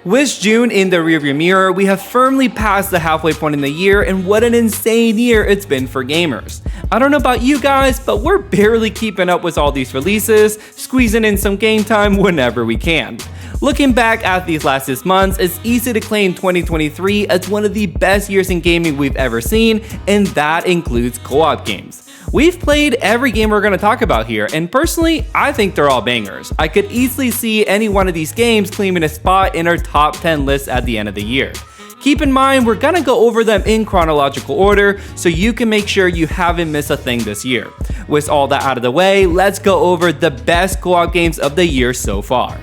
With June in the rearview mirror, we have firmly passed the halfway point in the year, and what an insane year it's been for gamers. I don't know about you guys, but we're barely keeping up with all these releases, squeezing in some game time whenever we can. Looking back at these last 6 months, it's easy to claim 2023 as one of the best years in gaming we've ever seen, and that includes co-op games. We've played every game we're going to talk about here, and personally, I think they're all bangers. I could easily see any one of these games claiming a spot in our top 10 list at the end of the year. Keep in mind, we're going to go over them in chronological order, so you can make sure you haven't missed a thing this year. With all that out of the way, let's go over the best co-op games of the year so far.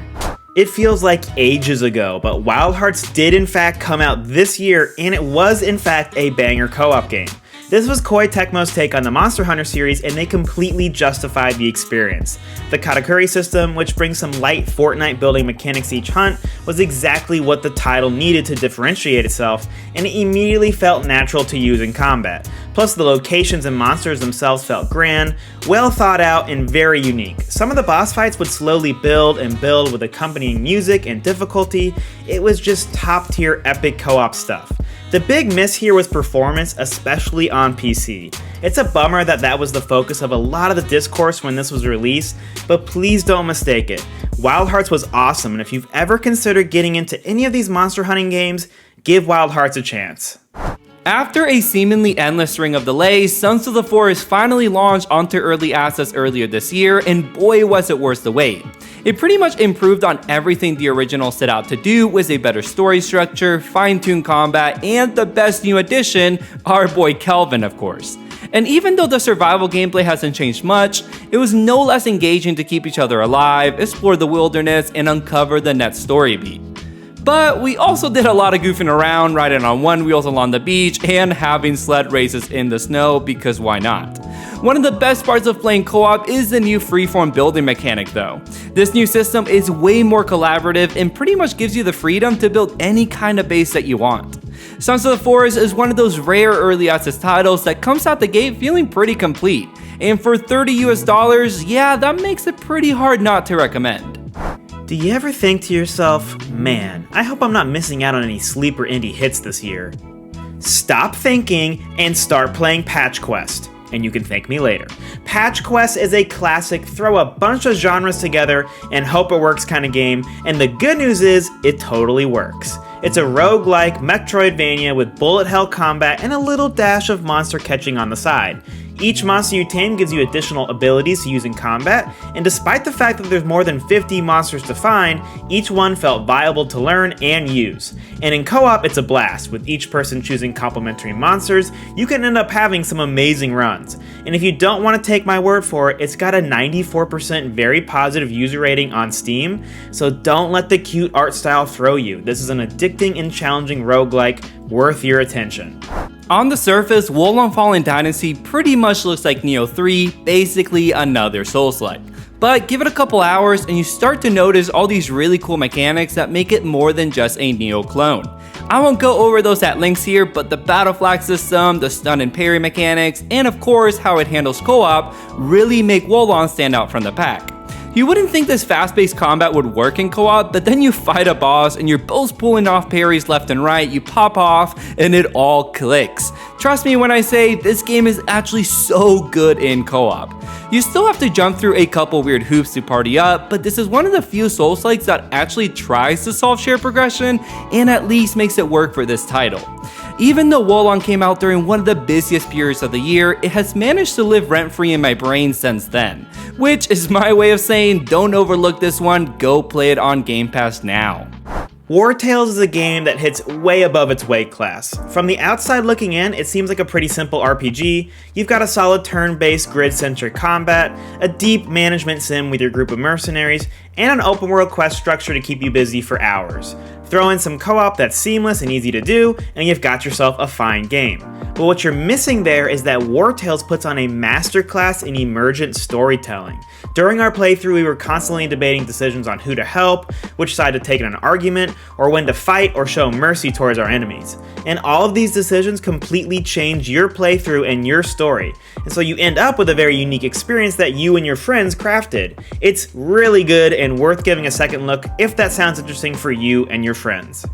It feels like ages ago, but Wild Hearts did in fact come out this year, and it was in fact a banger co-op game. This was Koei Tecmo's take on the Monster Hunter series, and they completely justified the experience. The Katakuri system, which brings some light Fortnite building mechanics each hunt, was exactly what the title needed to differentiate itself, and it immediately felt natural to use in combat. Plus, the locations and monsters themselves felt grand, well thought out, and very unique. Some of the boss fights would slowly build and build with accompanying music and difficulty. It was just top tier epic co-op stuff. The big miss here was performance, especially on PC. It's a bummer that was the focus of a lot of the discourse when this was released, but please don't mistake it. Wild Hearts was awesome, and if you've ever considered getting into any of these monster hunting games, give Wild Hearts a chance. After a seemingly endless string of delays, Sons of the Forest finally launched onto early access earlier this year, and boy was it worth the wait. It pretty much improved on everything the original set out to do, with a better story structure, fine-tuned combat, and the best new addition, our boy Kelvin, of course. And even though the survival gameplay hasn't changed much, it was no less engaging to keep each other alive, explore the wilderness, and uncover the next story beat. But we also did a lot of goofing around, riding on one wheels along the beach, and having sled races in the snow, because why not? One of the best parts of playing co-op is the new freeform building mechanic though. This new system is way more collaborative and pretty much gives you the freedom to build any kind of base that you want. Sons of the Forest is one of those rare early access titles that comes out the gate feeling pretty complete, and for $30 US, yeah, that makes it pretty hard not to recommend. Do you ever think to yourself, man, I hope I'm not missing out on any sleeper indie hits this year? Stop thinking and start playing Patch Quest, and you can thank me later. Patch Quest is a classic, throw a bunch of genres together and hope it works kind of game, and the good news is, it totally works. It's a roguelike Metroidvania with bullet hell combat and a little dash of monster catching on the side. Each monster you tame gives you additional abilities to use in combat, and despite the fact that there's more than 50 monsters to find, each one felt viable to learn and use. And in co-op, it's a blast. With each person choosing complementary monsters, you can end up having some amazing runs. And if you don't want to take my word for it, it's got a 94% very positive user rating on Steam, so don't let the cute art style throw you. This is an addicting and challenging roguelike worth your attention. On the surface, WoLong Fallen Dynasty pretty much looks like Nioh 3, basically another Souls-like. But give it a couple hours and you start to notice all these really cool mechanics that make it more than just a Nioh clone. I won't go over those at length here, but the battle flag system, the stun and parry mechanics, and of course how it handles co-op really make WoLong stand out from the pack. You wouldn't think this fast-paced combat would work in co-op, but then you fight a boss and you're both pulling off parries left and right, you pop off, and it all clicks. Trust me when I say this game is actually so good in co-op. You still have to jump through a couple weird hoops to party up, but this is one of the few Souls-likes that actually tries to solve shared progression and at least makes it work for this title. Even though WoLong came out during one of the busiest periods of the year, it has managed to live rent-free in my brain since then. Which is my way of saying, don't overlook this one, go play it on Game Pass now. Wartales is a game that hits way above its weight class. From the outside looking in, it seems like a pretty simple RPG. You've got a solid turn-based grid-centric combat, a deep management sim with your group of mercenaries, and an open world quest structure to keep you busy for hours. Throw in some co-op that's seamless and easy to do, and you've got yourself a fine game. But what you're missing there is that Wartales puts on a masterclass in emergent storytelling. During our playthrough, we were constantly debating decisions on who to help, which side to take in an argument, or when to fight or show mercy towards our enemies. And all of these decisions completely change your playthrough and your story. And so you end up with a very unique experience that you and your friends crafted. It's really good and worth giving a second look if that sounds interesting for you and your friends.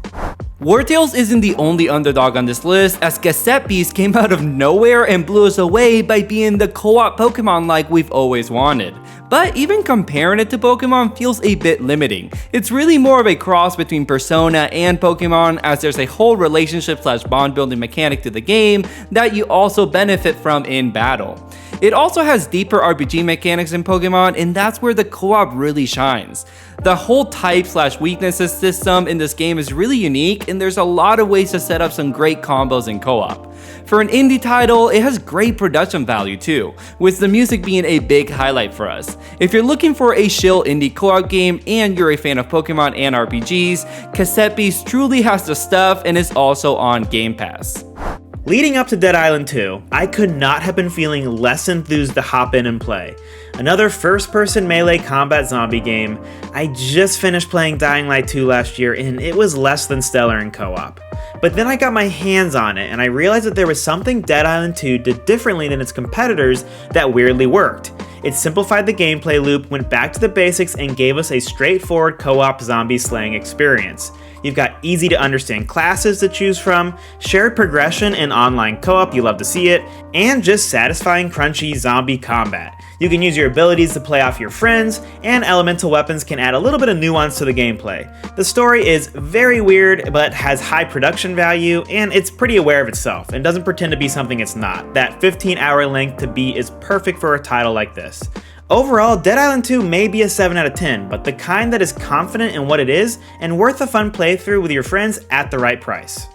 Wartales isn't the only underdog on this list, as Cassette Beasts came out of nowhere and blew us away by being the co-op Pokemon like we've always wanted. But even comparing it to Pokemon feels a bit limiting. It's really more of a cross between Persona and Pokemon, as there's a whole relationship / bond building mechanic to the game that you also benefit from in battle. It also has deeper RPG mechanics in Pokemon, and that's where the co-op really shines. The whole type / weaknesses system in this game is really unique, and there's a lot of ways to set up some great combos in co-op. For an indie title, it has great production value too, with the music being a big highlight for us. If you're looking for a chill indie co-op game and you're a fan of Pokemon and RPGs, Cassette Beasts truly has the stuff and is also on Game Pass. Leading up to Dead Island 2, I could not have been feeling less enthused to hop in and play. Another first-person melee combat zombie game. I just finished playing Dying Light 2 last year and it was less than stellar in co-op. But then I got my hands on it and I realized that there was something Dead Island 2 did differently than its competitors that weirdly worked. It simplified the gameplay loop, went back to the basics, and gave us a straightforward co-op zombie slaying experience. You've got easy to understand classes to choose from, shared progression and online co-op, you love to see it, and just satisfying crunchy zombie combat. You can use your abilities to play off your friends, and elemental weapons can add a little bit of nuance to the gameplay. The story is very weird, but has high production value, and it's pretty aware of itself, and doesn't pretend to be something it's not. That 15-hour length to beat is perfect for a title like this. Overall, Dead Island 2 may be a 7 out of 10, but the kind that is confident in what it is, and worth a fun playthrough with your friends at the right price.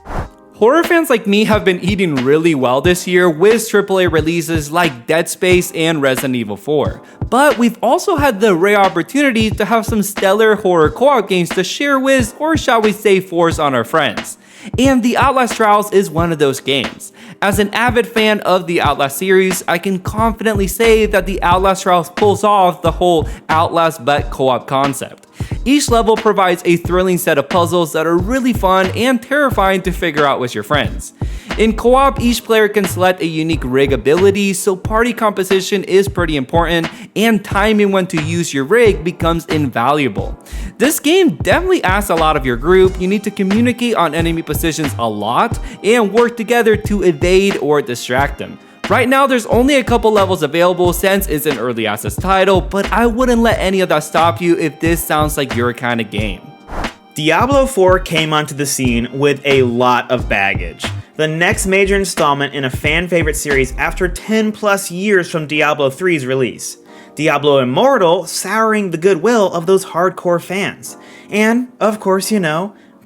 Horror fans like me have been eating really well this year with AAA releases like Dead Space and Resident Evil 4. But we've also had the rare opportunity to have some stellar horror co-op games to share with, or shall we say force on our friends. And the Outlast Trials is one of those games. As an avid fan of the Outlast series, I can confidently say that the Outlast Trials pulls off the whole Outlast but co-op concept. Each level provides a thrilling set of puzzles that are really fun and terrifying to figure out with your friends. In co-op, each player can select a unique rig ability, so party composition is pretty important, and timing when to use your rig becomes invaluable. This game definitely asks a lot of your group. You need to communicate on enemy positions a lot, and work together to evade or distract them. Right now, there's only a couple levels available since it's an early access title, but I wouldn't let any of that stop you if this sounds like your kind of game. Diablo IV came onto the scene with a lot of baggage. The next major installment in a fan-favorite series after 10 plus years from Diablo III's release. Diablo Immortal souring the goodwill of those hardcore fans. And, of course,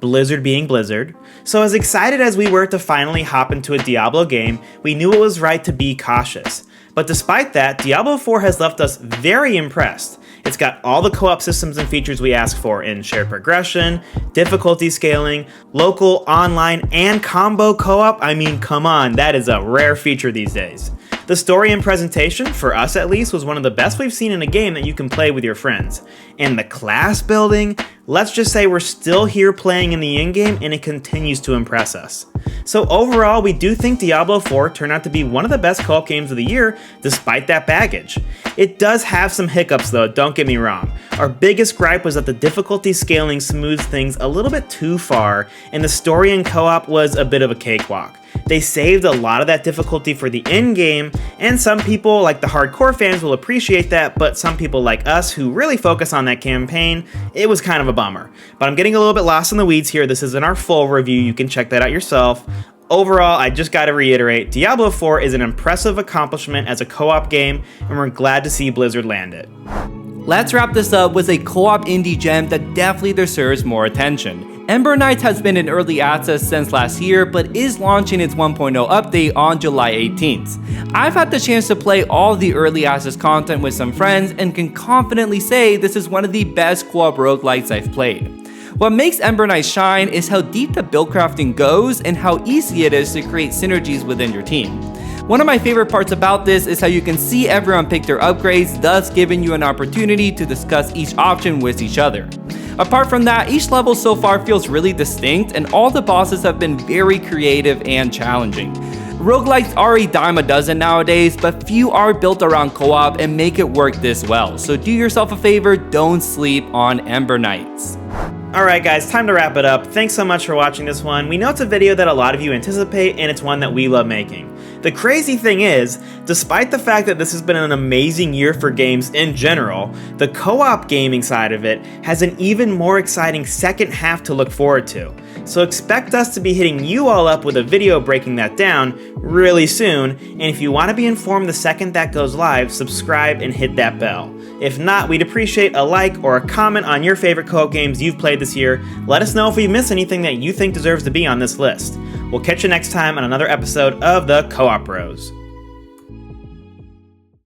Blizzard being Blizzard. So as excited as we were to finally hop into a Diablo game, we knew it was right to be cautious. But despite that, Diablo IV has left us very impressed. It's got all the co-op systems and features we ask for in shared progression, difficulty scaling, local, online, and combo co-op. I mean, come on, that is a rare feature these days. The story and presentation, for us at least, was one of the best we've seen in a game that you can play with your friends. And the class building, let's just say we're still here playing in the in-game and it continues to impress us. So overall, we do think Diablo IV turned out to be one of the best co-op games of the year, despite that baggage. It does have some hiccups though, don't get me wrong. Our biggest gripe was that the difficulty scaling smooths things a little bit too far, and the story in co-op was a bit of a cakewalk. They saved a lot of that difficulty for the end game, and some people, like the hardcore fans, will appreciate that, but some people like us who really focus on that campaign, it was kind of a bummer. But I'm getting a little bit lost in the weeds here. This isn't our full review, you can check that out yourself. Overall, I just gotta reiterate, Diablo IV is an impressive accomplishment as a co-op game, and we're glad to see Blizzard land it. Let's wrap this up with a co-op indie gem that definitely deserves more attention. Ember Knights has been in early access since last year, but is launching its 1.0 update on July 18th. I've had the chance to play all the early access content with some friends and can confidently say this is one of the best co-op roguelikes I've played. What makes Ember Knights shine is how deep the build crafting goes and how easy it is to create synergies within your team. One of my favorite parts about this is how you can see everyone pick their upgrades, thus giving you an opportunity to discuss each option with each other. Apart from that, each level so far feels really distinct, and all the bosses have been very creative and challenging. Roguelikes are a dime a dozen nowadays, but few are built around co-op and make it work this well, so do yourself a favor, don't sleep on Ember Knights. Alright guys, time to wrap it up. Thanks so much for watching this one. We know it's a video that a lot of you anticipate, and it's one that we love making. The crazy thing is, despite the fact that this has been an amazing year for games in general, the co-op gaming side of it has an even more exciting second half to look forward to. So expect us to be hitting you all up with a video breaking that down really soon, and if you want to be informed the second that goes live, subscribe and hit that bell. If not, we'd appreciate a like or a comment on your favorite co-op games you've played this year. Let us know if we missed anything that you think deserves to be on this list. We'll catch you next time on another episode of the Co-op Bros.